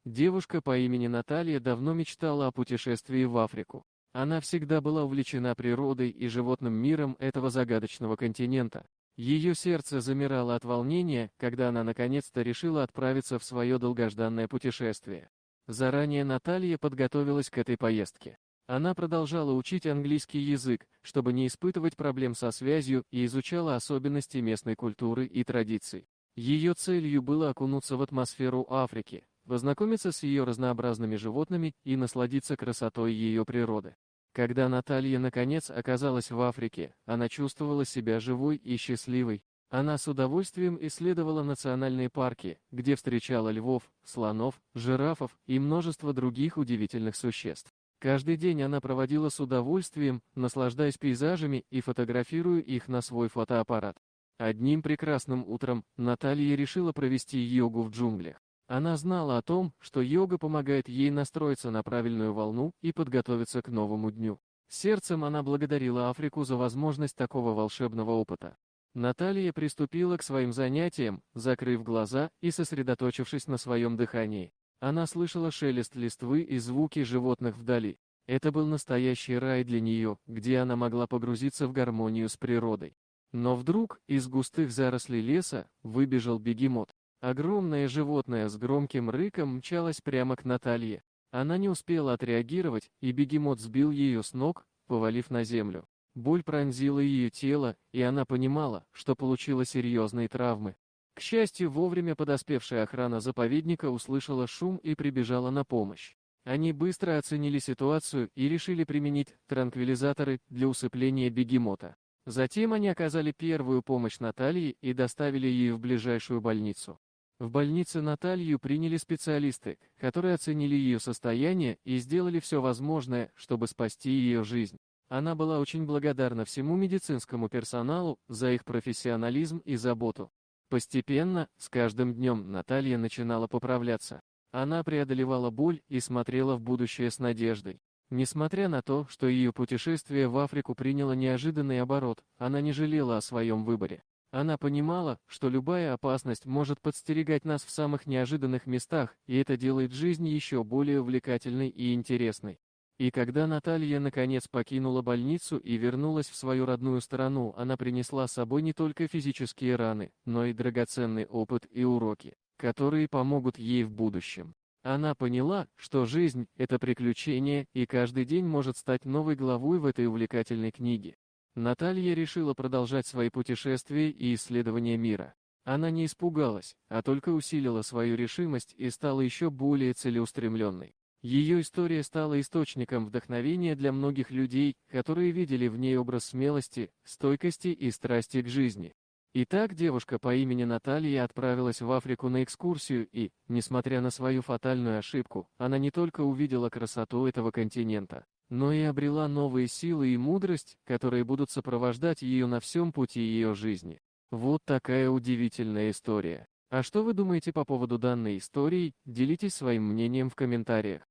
Девушка по имени Наталья давно мечтала о путешествии в Африку. Она всегда была увлечена природой и животным миром этого загадочного континента. Ее сердце замирало от волнения, когда она наконец-то решила отправиться в свое долгожданное путешествие. Заранее Наталья подготовилась к этой поездке. Она продолжала учить английский язык, чтобы не испытывать проблем со связью, и изучала особенности местной культуры и традиций. Ее целью было окунуться в атмосферу Африки, познакомиться с ее разнообразными животными и насладиться красотой ее природы. Когда Наталья наконец оказалась в Африке, она чувствовала себя живой и счастливой. Она с удовольствием исследовала национальные парки, где встречала львов, слонов, жирафов и множество других удивительных существ. Каждый день она проводила с удовольствием, наслаждаясь пейзажами и фотографируя их на свой фотоаппарат. Одним прекрасным утром Наталья решила провести йогу в джунглях. Она знала о том, что йога помогает ей настроиться на правильную волну и подготовиться к новому дню. Сердцем она благодарила Африку за возможность такого волшебного опыта. Наталья приступила к своим занятиям, закрыв глаза и сосредоточившись на своем дыхании. Она слышала шелест листвы и звуки животных вдали. Это был настоящий рай для нее, где она могла погрузиться в гармонию с природой. Но вдруг из густых зарослей леса выбежал бегемот. Огромное животное с громким рыком мчалось прямо к Наталье. Она не успела отреагировать, и бегемот сбил ее с ног, повалив на землю. Боль пронзила ее тело, и она понимала, что получила серьезные травмы. К счастью, вовремя подоспевшая охрана заповедника услышала шум и прибежала на помощь. Они быстро оценили ситуацию и решили применить транквилизаторы для усыпления бегемота. Затем они оказали первую помощь Наталье и доставили ее в ближайшую больницу. В больнице Наталью приняли специалисты, которые оценили ее состояние и сделали все возможное, чтобы спасти ее жизнь. Она была очень благодарна всему медицинскому персоналу за их профессионализм и заботу. Постепенно, с каждым днем Наталья начинала поправляться. Она преодолевала боль и смотрела в будущее с надеждой. Несмотря на то, что ее путешествие в Африку приняло неожиданный оборот, она не жалела о своем выборе. Она понимала, что любая опасность может подстерегать нас в самых неожиданных местах, и это делает жизнь еще более увлекательной и интересной. И когда Наталья наконец покинула больницу и вернулась в свою родную страну, она принесла с собой не только физические раны, но и драгоценный опыт и уроки, которые помогут ей в будущем. Она поняла, что жизнь — это приключение, и каждый день может стать новой главой в этой увлекательной книге. Наталья решила продолжать свои путешествия и исследования мира. Она не испугалась, а только усилила свою решимость и стала еще более целеустремленной. Ее история стала источником вдохновения для многих людей, которые видели в ней образ смелости, стойкости и страсти к жизни. Итак, девушка по имени Наталья отправилась в Африку на экскурсию и, несмотря на свою фатальную ошибку, она не только увидела красоту этого континента, но и обрела новые силы и мудрость, которые будут сопровождать ее на всем пути ее жизни. Вот такая удивительная история. А что вы думаете по поводу данной истории? Делитесь своим мнением в комментариях.